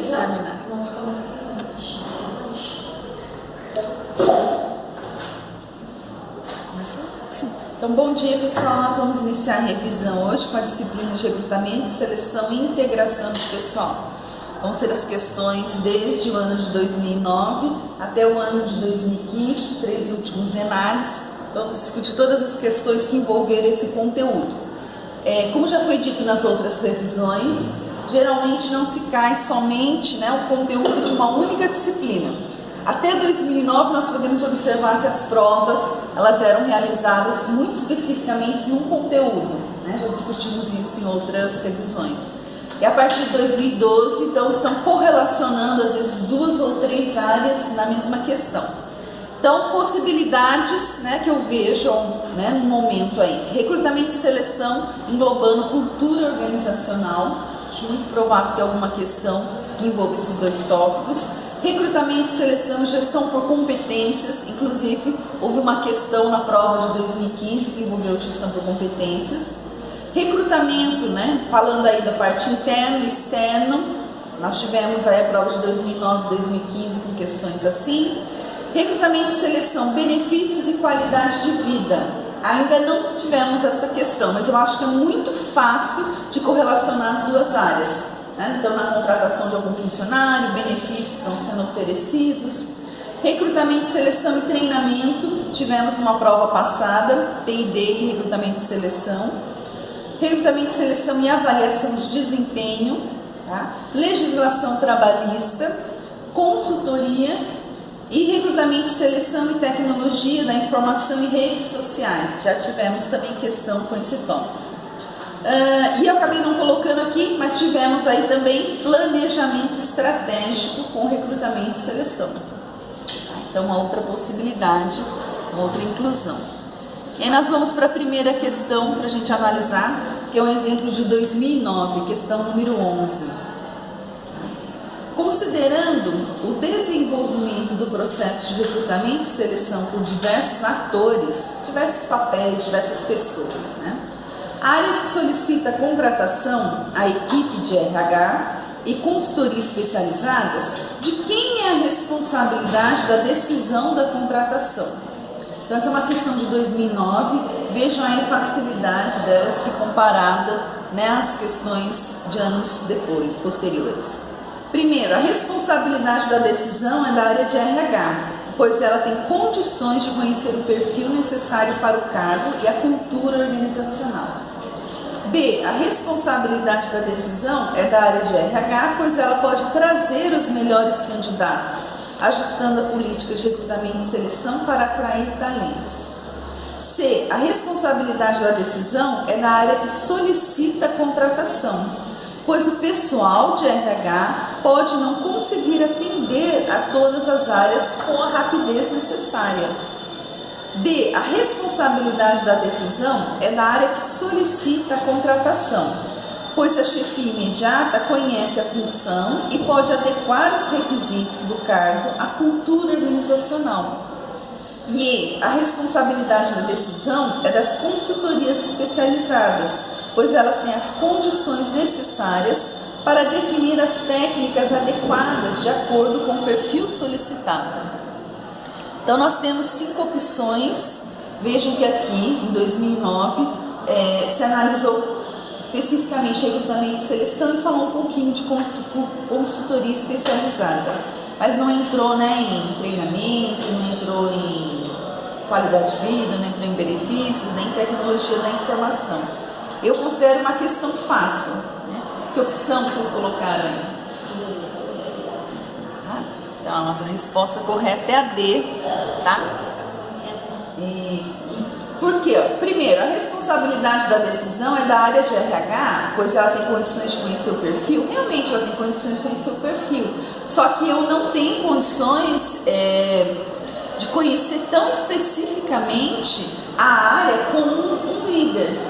eles terminarem. Sim. Então, bom dia, pessoal. Nós vamos iniciar a revisão hoje com a disciplina de recrutamento, seleção e integração de pessoal. Vão ser as questões desde o ano de 2009 até o ano de 2015, os 3 últimos ENADES. Vamos discutir todas as questões que envolveram esse conteúdo. Como já foi dito nas outras revisões, geralmente não se cai somente o conteúdo de uma única disciplina. Até 2009 nós podemos observar que as provas elas eram realizadas muito especificamente num conteúdo, já discutimos isso em outras revisões. E a partir de 2012, então, estão correlacionando às vezes 2 ou 3 áreas na mesma questão. Então, possibilidades que eu vejo no momento aí: recrutamento e seleção englobando cultura organizacional. Acho muito provável ter alguma questão que envolva esses 2 tópicos. Recrutamento e seleção e gestão por competências. Inclusive, houve uma questão na prova de 2015 que envolveu gestão por competências. Recrutamento, falando aí da parte interno e externo. Nós tivemos aí a prova de 2009 e 2015 com questões assim. Recrutamento e seleção, benefícios e qualidade de vida. Ainda não tivemos essa questão, mas eu acho que é muito fácil de correlacionar as 2 áreas. Então, na contratação de algum funcionário, benefícios estão sendo oferecidos. Recrutamento, seleção e treinamento, tivemos uma prova passada, TID e recrutamento e seleção. Recrutamento, seleção e avaliação de desempenho, legislação trabalhista, consultoria e recrutamento, seleção e tecnologia da informação e redes sociais. Já tivemos também questão com esse tópico. E eu acabei não colocando aqui, mas tivemos aí também planejamento estratégico com recrutamento e seleção. Então, uma outra possibilidade, uma outra inclusão. E aí nós vamos para a primeira questão para a gente analisar, que é um exemplo de 2009, questão número 11. Considerando o desenvolvimento do processo de recrutamento e seleção por diversos atores, diversos papéis, diversas pessoas, a área que solicita a contratação, a equipe de RH e consultoria especializadas, de quem é a responsabilidade da decisão da contratação? Então, essa é uma questão de 2009, vejam aí a facilidade dela se comparada às questões de anos depois, posteriores. Primeiro, a responsabilidade da decisão é da área de RH, pois ela tem condições de conhecer o perfil necessário para o cargo e a cultura organizacional. B, a responsabilidade da decisão é da área de RH, pois ela pode trazer os melhores candidatos, ajustando a política de recrutamento e seleção para atrair talentos. C, a responsabilidade da decisão é da área que solicita a contratação, pois o pessoal de RH pode não conseguir atender a todas as áreas com a rapidez necessária. D, a responsabilidade da decisão é da área que solicita a contratação, pois a chefia imediata conhece a função e pode adequar os requisitos do cargo à cultura organizacional. E a responsabilidade da decisão é das consultorias especializadas, pois elas têm as condições necessárias para definir as técnicas adequadas de acordo com o perfil solicitado. Então, nós temos 5 opções. Vejam que aqui, em 2009, se analisou especificamente recrutamento e seleção e falou um pouquinho de consultoria especializada. Mas não entrou em treinamento, não entrou em qualidade de vida, não entrou em benefícios, nem em tecnologia da informação. Eu considero uma questão fácil. Que opção vocês colocaram aí? Então, a nossa resposta correta é a D, tá? Isso. Por quê? Primeiro, a responsabilidade da decisão é da área de RH, pois ela tem condições de conhecer o perfil. Realmente, ela tem condições de conhecer o perfil. Só que eu não tenho condições de conhecer tão especificamente a área como um líder.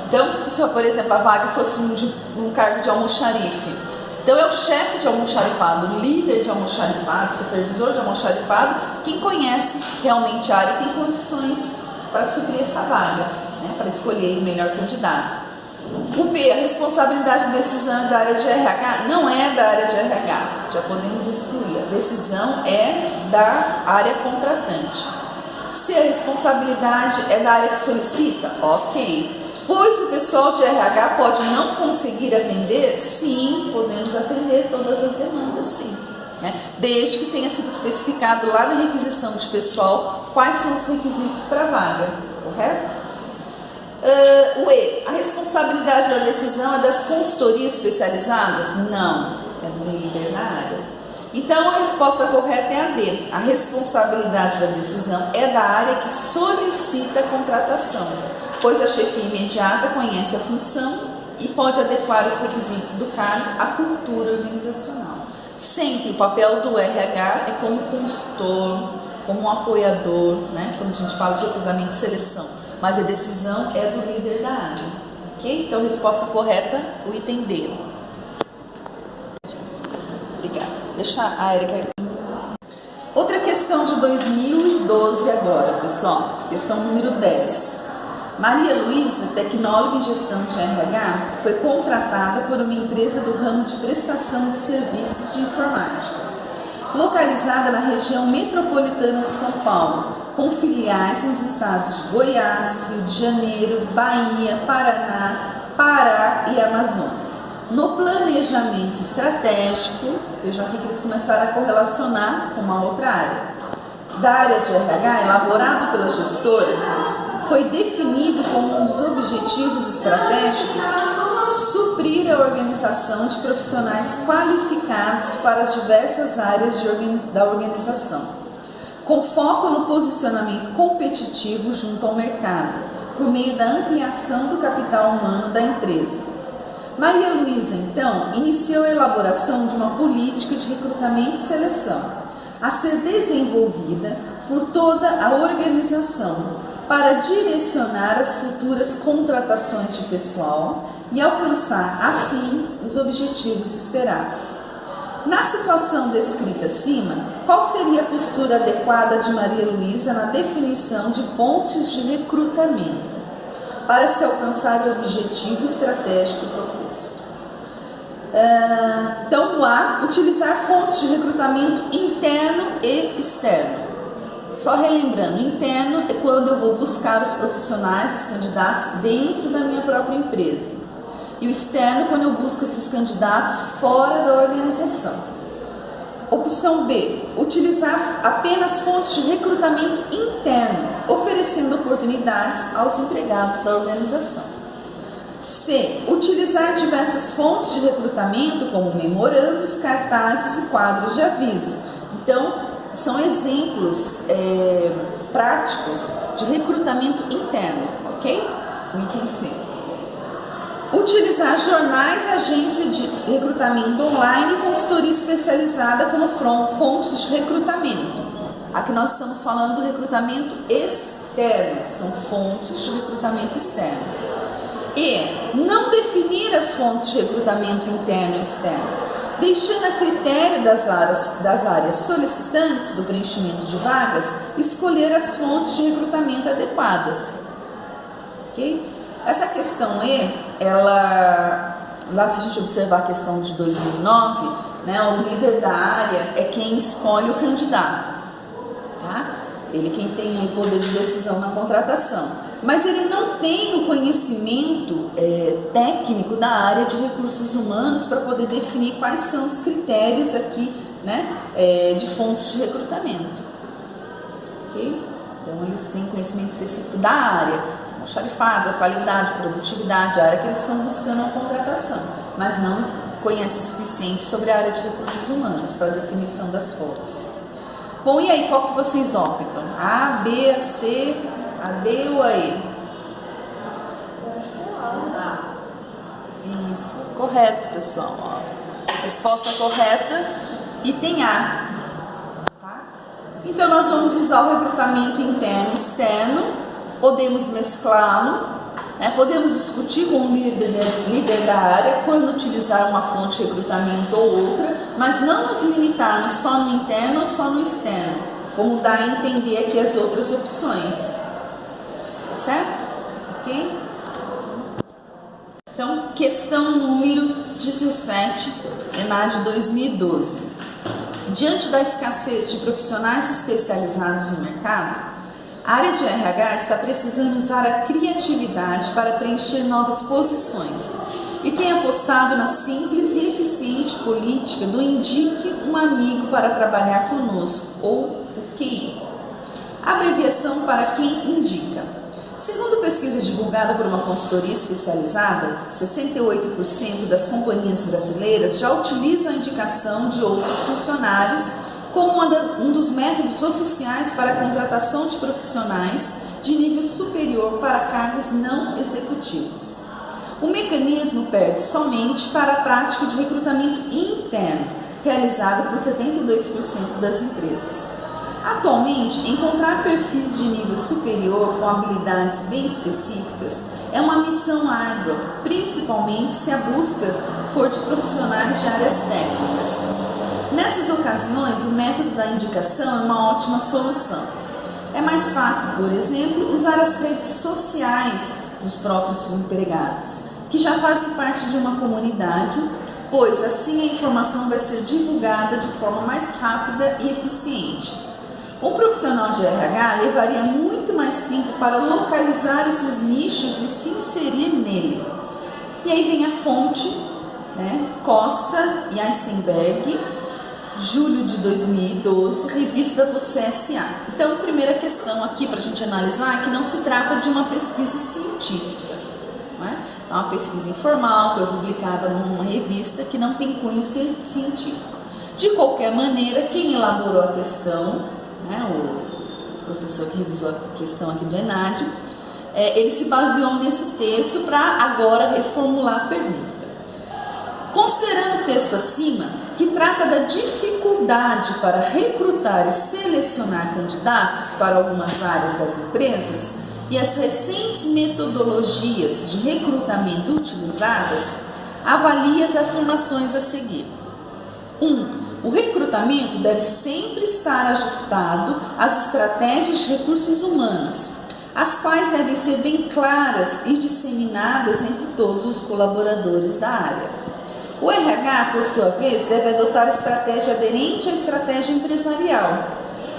Então, se, por exemplo, a vaga fosse um cargo de almoxarife, então é o chefe de almoxarifado, o líder de almoxarifado, o supervisor de almoxarifado, quem conhece realmente a área e tem condições para suprir essa vaga, para escolher o melhor candidato. O B, a responsabilidade de decisão é da área de RH? Não é da área de RH, já podemos excluir. A decisão é da área contratante. Se a responsabilidade é da área que solicita, ok. Pois o pessoal de RH pode não conseguir atender? Sim, podemos atender todas as demandas, sim. Né? Desde que tenha sido especificado lá na requisição de pessoal quais são os requisitos para a vaga, correto? O E, a responsabilidade da decisão é das consultorias especializadas? Não, é do líder na área. Então, a resposta correta é a D. A responsabilidade da decisão é da área que solicita a contratação, pois a chefia imediata conhece a função e pode adequar os requisitos do cargo à cultura organizacional. Sempre o papel do RH é como consultor, como um apoiador, né? Quando a gente fala de recrutamento e seleção, mas a decisão é do líder da área, ok? Então, resposta correta, o item D. Obrigada. Deixa a Érica. Outra questão de 2012 agora, pessoal. Questão número 10. Maria Luísa, tecnóloga em gestão de RH, foi contratada por uma empresa do ramo de prestação de serviços de informática, localizada na região metropolitana de São Paulo, com filiais nos estados de Goiás, Rio de Janeiro, Bahia, Paraná, Pará e Amazonas. No planejamento estratégico, vejam aqui que eles começaram a correlacionar com uma outra área, da área de RH, elaborado pela gestora, foi definido como um dos objetivos estratégicos suprir a organização de profissionais qualificados para as diversas áreas da organização, com foco no posicionamento competitivo junto ao mercado, por meio da ampliação do capital humano da empresa. Maria Luísa, então, iniciou a elaboração de uma política de recrutamento e seleção, a ser desenvolvida por toda a organização, para direcionar as futuras contratações de pessoal e alcançar, assim, os objetivos esperados. Na situação descrita acima, qual seria a postura adequada de Maria Luísa na definição de fontes de recrutamento para se alcançar o objetivo estratégico proposto? Então, o A, utilizar fontes de recrutamento interno e externo. Só relembrando, interno é quando eu vou buscar os profissionais, os candidatos dentro da minha própria empresa. E o externo quando eu busco esses candidatos fora da organização. Opção B, utilizar apenas fontes de recrutamento interno, oferecendo oportunidades aos empregados da organização. C, utilizar diversas fontes de recrutamento, como memorandos, cartazes e quadros de aviso. Então, são exemplos práticos de recrutamento interno, ok? O item C. Utilizar jornais, agência de recrutamento online e consultoria especializada como fontes de recrutamento. Aqui nós estamos falando do recrutamento externo, são fontes de recrutamento externo. E não definir as fontes de recrutamento interno e externo, deixando a critério das áreas solicitantes do preenchimento de vagas, escolher as fontes de recrutamento adequadas. Ok? Essa questão E, lá se a gente observar a questão de 2009, né, o líder da área é quem escolhe o candidato, tá? Ele quem tem o poder de decisão na contratação. Mas ele não tem o conhecimento técnico da área de recursos humanos para poder definir quais são os critérios aqui, né, de fontes de recrutamento. Ok? Então, eles têm conhecimento específico da área, almoxarifado, a qualidade, produtividade, a área que eles estão buscando a contratação, mas não conhecem o suficiente sobre a área de recursos humanos para a definição das fontes. Bom, e aí, qual que vocês optam? A, B, a C, a D ou a E? Isso, correto, pessoal. Ó. Resposta correta, item A. Tá? Então, nós vamos usar o recrutamento interno e externo, podemos mesclá-lo, né? Podemos discutir com o líder da área quando utilizar uma fonte de recrutamento ou outra, mas não nos limitarmos só no interno ou só no externo, como dá a entender aqui as outras opções. Certo? Ok? Então, questão número 17, ENAD 2012. Diante da escassez de profissionais especializados no mercado, a área de RH está precisando usar a criatividade para preencher novas posições e tem apostado na simples e eficiente política do indique um amigo para trabalhar conosco, ou o QI. Abreviação para quem indica. Segundo pesquisa divulgada por uma consultoria especializada, 68% das companhias brasileiras já utilizam a indicação de outros funcionários como um dos métodos oficiais para a contratação de profissionais de nível superior para cargos não executivos. O mecanismo perde somente para a prática de recrutamento interno, realizada por 72% das empresas. Atualmente, encontrar perfis de nível superior com habilidades bem específicas é uma missão árdua, principalmente se a busca for de profissionais de áreas técnicas. Nessas ocasiões, o método da indicação é uma ótima solução. É mais fácil, por exemplo, usar as redes sociais dos próprios empregados, que já fazem parte de uma comunidade, pois assim a informação vai ser divulgada de forma mais rápida e eficiente. Um profissional de RH levaria muito mais tempo para localizar esses nichos e se inserir nele. E aí vem a fonte, Costa e Eisenberg, julho de 2012, revista Você S.A. Então, a primeira questão aqui para a gente analisar é que não se trata de uma pesquisa científica. É uma pesquisa informal, foi publicada numa revista que não tem cunho científico. De qualquer maneira, quem elaborou a questão, o professor que revisou a questão aqui do ENAD, ele se baseou nesse texto para agora reformular a pergunta. Considerando o texto acima, que trata da dificuldade para recrutar e selecionar candidatos para algumas áreas das empresas e as recentes metodologias de recrutamento utilizadas, avalie as afirmações a seguir. 1. O recrutamento deve sempre estar ajustado às estratégias de recursos humanos, as quais devem ser bem claras e disseminadas entre todos os colaboradores da área. O RH, por sua vez, deve adotar estratégia aderente à estratégia empresarial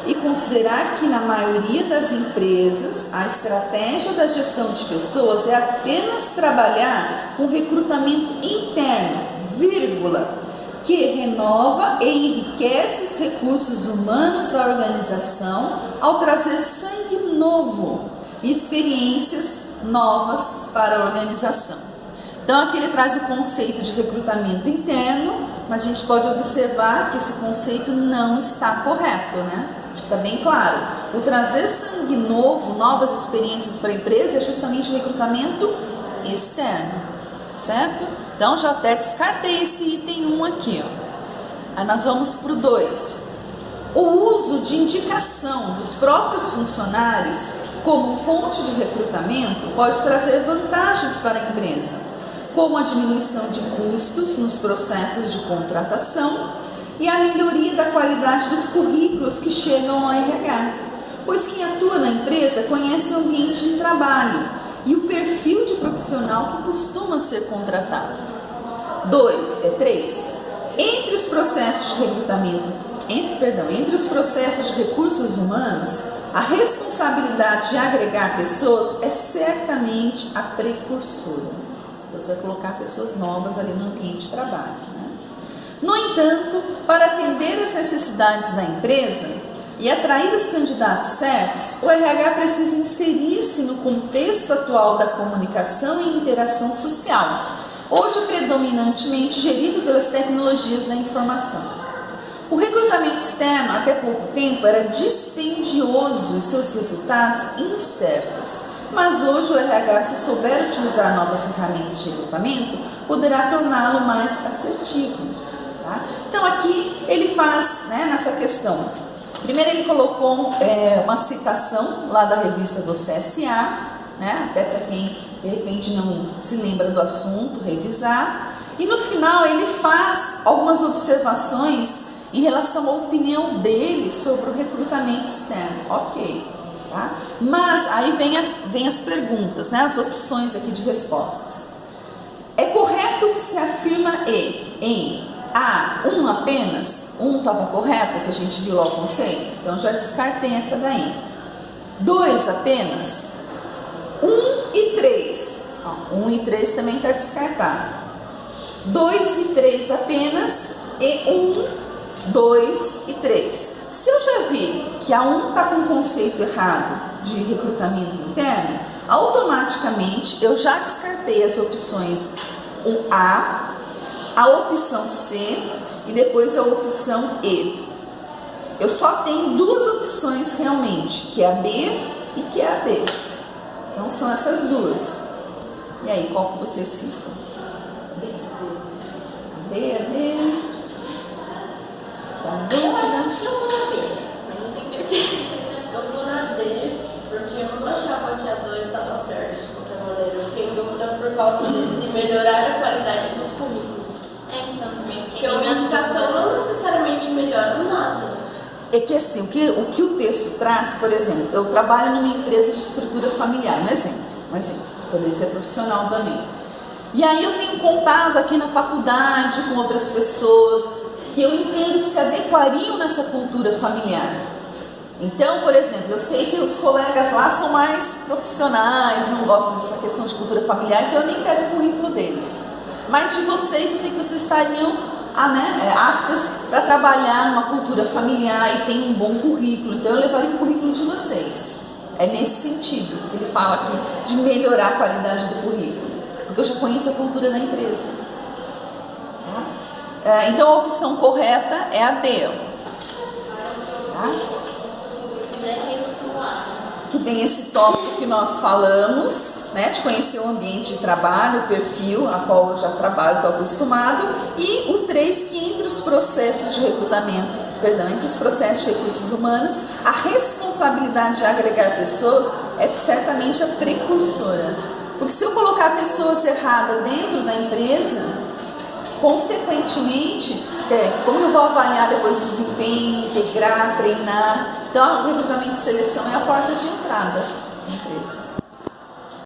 e considerar que, na maioria das empresas, a estratégia da gestão de pessoas é apenas trabalhar com recrutamento interno, que renova e enriquece os recursos humanos da organização ao trazer sangue novo e experiências novas para a organização. Então, aqui ele traz o conceito de recrutamento interno, mas a gente pode observar que esse conceito não está correto, Fica bem claro. O trazer sangue novo, novas experiências para a empresa é justamente o recrutamento externo, certo? Então, já até descartei esse item 1 aqui. Aí nós vamos para o 2. O uso de indicação dos próprios funcionários como fonte de recrutamento pode trazer vantagens para a empresa, como a diminuição de custos nos processos de contratação e a melhoria da qualidade dos currículos que chegam ao RH, pois quem atua na empresa conhece o ambiente de trabalho e o perfil de profissional que costuma ser contratado. 3. Entre os processos de recrutamento, entre os processos de recursos humanos, a responsabilidade de agregar pessoas é certamente a precursora. Então, você vai colocar pessoas novas ali no ambiente de trabalho. No entanto, para atender às necessidades da empresa e atrair os candidatos certos, o RH precisa inserir-se no contexto atual da comunicação e interação social, hoje predominantemente gerido pelas tecnologias da informação. O recrutamento externo, até pouco tempo, era dispendioso e seus resultados incertos, mas hoje o RH, se souber utilizar novas ferramentas de recrutamento, poderá torná-lo mais assertivo. Então aqui ele faz, nessa questão, primeiro ele colocou uma citação lá da revista Você S.A., até para quem de repente não se lembra do assunto, revisar, e no final ele faz algumas observações em relação à opinião dele sobre o recrutamento externo. Ok, Mas aí vem as perguntas, as opções aqui de respostas. É correto que se afirma em A, 1 apenas? 1 estava correto, que a gente viu lá o conceito? Então já descartei essa daí. 2 apenas? 1 e 3. 1 e 3 também está descartado. 2 e 3 apenas e 1, 2 e 3. Se eu já vi que a 1 está com um conceito errado de recrutamento interno, automaticamente eu já descartei as opções o A, a opção C e depois a opção E. Eu só tenho duas opções realmente, que é a B e que é a D. Então são essas duas. E aí, qual que você cita? A D, a D. Tá em dúvida? Eu acho que eu vou na B, mas não tenho certeza. Eu vou na D, porque eu não achava que a 2 estava certa de qualquer maneira. Eu fiquei em dúvida por causa de se melhorar a qualidade dos currículos. Então também Porque uma indicação não necessariamente melhora nada. É que assim, o que o texto traz, por exemplo, eu trabalho numa empresa de estrutura familiar, um exemplo, poderia ser profissional também. E aí eu tenho contato aqui na faculdade com outras pessoas que eu entendo que se adequariam nessa cultura familiar. Então, por exemplo, eu sei que os colegas lá são mais profissionais, não gostam dessa questão de cultura familiar, então eu nem pego o currículo deles. Mas de vocês, eu sei que vocês estariam aptas para trabalhar numa cultura familiar e tem um bom currículo, então eu levaria o currículo de vocês. É nesse sentido que ele fala aqui de melhorar a qualidade do currículo, porque eu já conheço a cultura da empresa. Então a opção correta é a D. Tá? Já errei no simulado. Que tem esse tópico que nós falamos, né, de conhecer o ambiente de trabalho, o perfil a qual eu já trabalho, estou acostumado, e o 3, que entre os processos de recrutamento, entre os processos de recursos humanos, a responsabilidade de agregar pessoas é certamente a precursora. Porque se eu colocar pessoas erradas dentro da empresa, consequentemente, como eu vou avaliar depois o desempenho, integrar, treinar? Então, o recrutamento e seleção é a porta de entrada da empresa.